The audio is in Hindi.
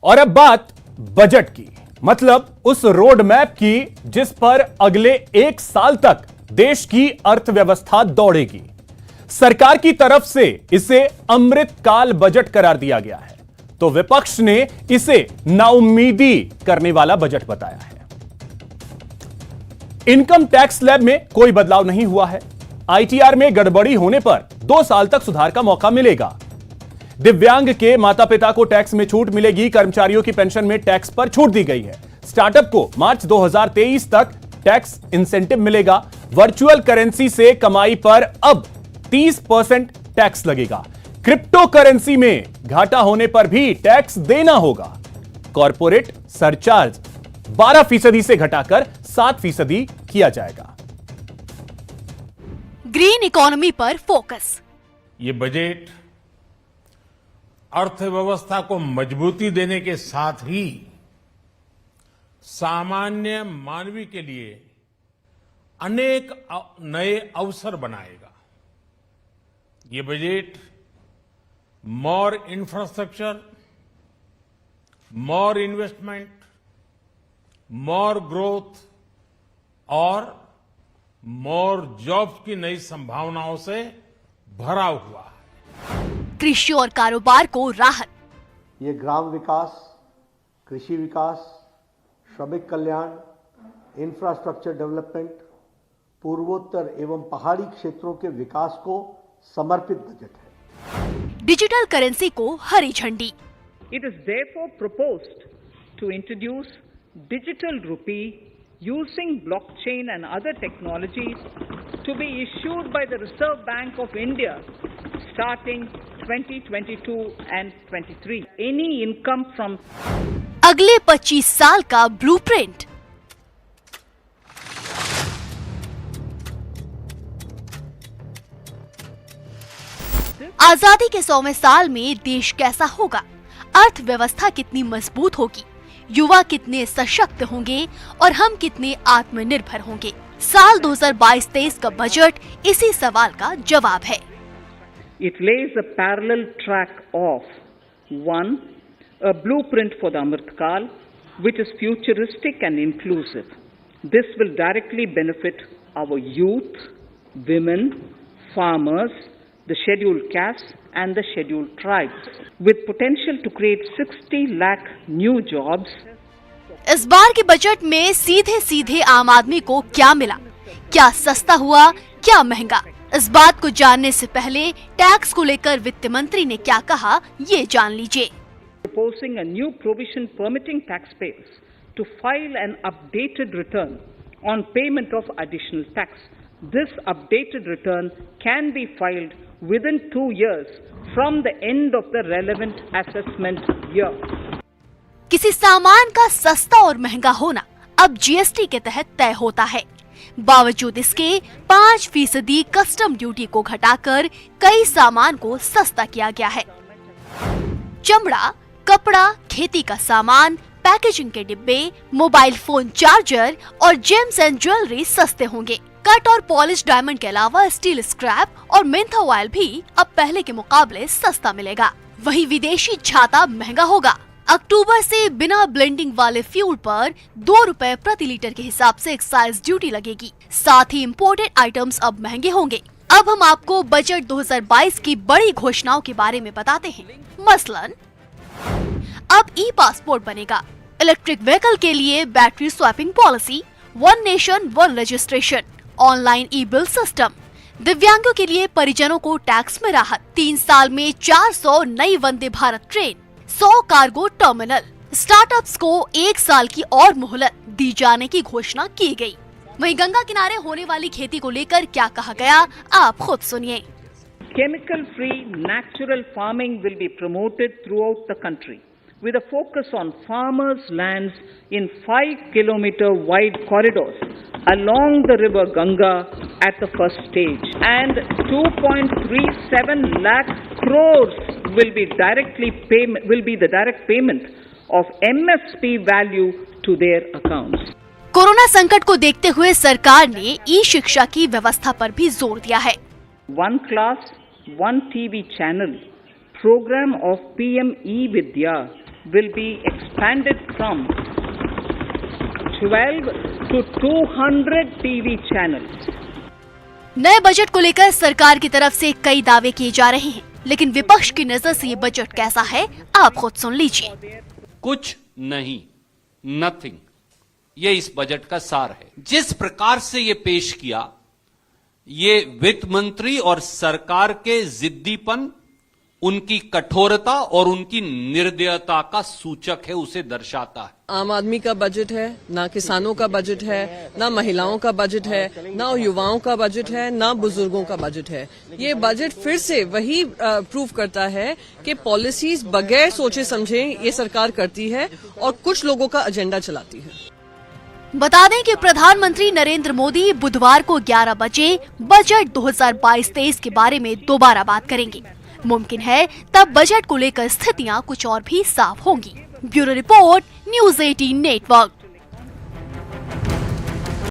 और अब बात बजट की, मतलब उस रोड मैप की जिस पर अगले 1 साल तक देश की अर्थव्यवस्था दौड़ेगी। सरकार की तरफ से इसे अमृतकाल बजट करार दिया गया है, तो विपक्ष ने इसे नाउम्मीदी करने वाला बजट बताया है। इनकम टैक्स स्लैब में कोई बदलाव नहीं हुआ है। आईटीआर में गड़बड़ी होने पर 2 साल तक सुधार का मौका मिलेगा। दिव्यांग के माता पिता को टैक्स में छूट मिलेगी। कर्मचारियों की पेंशन में टैक्स पर छूट दी गई है। स्टार्टअप को मार्च 2023 तक टैक्स इंसेंटिव मिलेगा। वर्चुअल करेंसी से कमाई पर अब 30% टैक्स लगेगा। क्रिप्टो करेंसी में घाटा होने पर भी टैक्स देना होगा। कॉर्पोरेट सरचार्ज 12% से घटाकर 7% किया जाएगा। ग्रीन इकोनॉमी पर फोकस। ये बजट अर्थव्यवस्था को मजबूती देने के साथ ही सामान्य मानव के लिए अनेक नए अवसर बनाएगा। ये बजट मोर इंफ्रास्ट्रक्चर, मोर इन्वेस्टमेंट, मोर ग्रोथ और मोर जॉब्स की नई संभावनाओं से भरा हुआ है। कृषि और कारोबार को राहत। ये ग्राम विकास, कृषि विकास, श्रमिक कल्याण, इंफ्रास्ट्रक्चर डेवलपमेंट, पूर्वोत्तर एवं पहाड़ी क्षेत्रों के विकास को समर्पित बजट है। डिजिटल करेंसी को हरी झंडी। It is therefore proposed to introduce digital rupee using blockchain and other technologies to be issued by the Reserve Bank of India starting 2022 and 23. Any income from अगले 25 साल का ब्लूप्रिंट। आजादी के 100वें साल में देश कैसा होगा? अर्थव्यवस्था कितनी मजबूत होगी? युवा कितने सशक्त होंगे और हम कितने आत्मनिर्भर होंगे? साल 2022-23 का बजट इसी सवाल का जवाब है। it lays a parallel track of one, a blueprint for the Amritkal, which is futuristic and inclusive. This will directly benefit our youth, women, farmers, the scheduled castes and the scheduled tribes, with potential to create 60 lakh new jobs. इस बार के बजट में सीधे सीधे आम आदमी को क्या मिला? क्या सस्ता हुआ, क्या महंगा? इस बात को जानने से पहले टैक्स को लेकर वित्त मंत्री ने क्या कहा, ये जान लीजिए। Proposing a new provision permitting taxpayers to file an updated return on payment of additional tax. This updated return can be filed within 2 years from the end of the relevant assessment year. किसी सामान का सस्ता और महंगा होना अब जीएसटी के तहत तय होता है। बावजूद इसके 5% कस्टम ड्यूटी को घटाकर कई सामान को सस्ता किया गया है। चमड़ा, कपड़ा, खेती का सामान, पैकेजिंग के डिब्बे, मोबाइल फोन चार्जर और जेम्स एंड ज्वेलरी सस्ते होंगे। कट और पॉलिश डायमंड के अलावा स्टील स्क्रैप और मेंथा ऑयल भी अब पहले के मुकाबले सस्ता मिलेगा। वहीं विदेशी छाता महंगा होगा। अक्टूबर से बिना ब्लेंडिंग वाले फ्यूल पर 2 रुपए प्रति लीटर के हिसाब से एक्साइज ड्यूटी लगेगी। साथ ही इम्पोर्टेड आइटम्स अब महंगे होंगे। अब हम आपको बजट 2022 की बड़ी घोषणाओं के बारे में बताते हैं। मसलन अब ई पासपोर्ट बनेगा। इलेक्ट्रिक व्हीकल के लिए battery swapping policy, one nation one registration, online e bill system. दिव्यांगों के लिए परिजनों को टैक्स में राहत। 3 साल में 400 नई Vande Bharat train, 100 cargo terminal. Startups को 1 साल की और मोहलत दी जाने की घोषणा की गई। वहीं गंगा किनारे होने वाली खेती को लेकर क्या कहा गया, आप खुद सुनिए। Chemical free natural farming will be promoted throughout the country with a focus on farmers' lands in 5-kilometer wide corridors along the river Ganga at the first stage, and 2.37 lakh crores will be the direct payment of MSP value to their accounts. Corona संकट को देखते हुए सरकार ने ई शिक्षा की व्यवस्था पर भी जोर दिया है। One class, one TV channel program of PM E-Vidya will be expanded from 12 to 200 TV channels. नए बजट को लेकर सरकार की तरफ से कई दावे किए जा रहे हैं, लेकिन विपक्ष की नजर से ये बजट कैसा है, आप खुद सुन लीजिए। कुछ नहीं, नथिंग, ये इस बजट का सार है। जिस प्रकार से ये पेश किया, ये वित्त मंत्री और सरकार के जिद्दीपन, उनकी कठोरता और उनकी निर्दयता का सूचक है, उसे दर्शाता है। आम आदमी का बजट है, ना किसानों का बजट है, ना महिलाओं का बजट है, ना युवाओं का बजट है, ना बुजुर्गों का बजट है। ये बजट फिर से वही प्रूव करता है कि पॉलिसीज बगैर सोचे समझे ये सरकार करती है और कुछ लोगों का एजेंडा चलाती है। बता दें कि प्रधानमंत्री नरेंद्र मोदी बुधवार को 11 बजे बजट 2022-23 के बारे में दोबारा बात करेंगे। मुमकिन है तब बजट को लेकर स्थितियां कुछ और भी साफ होंगी। Bureau report, news 18 network.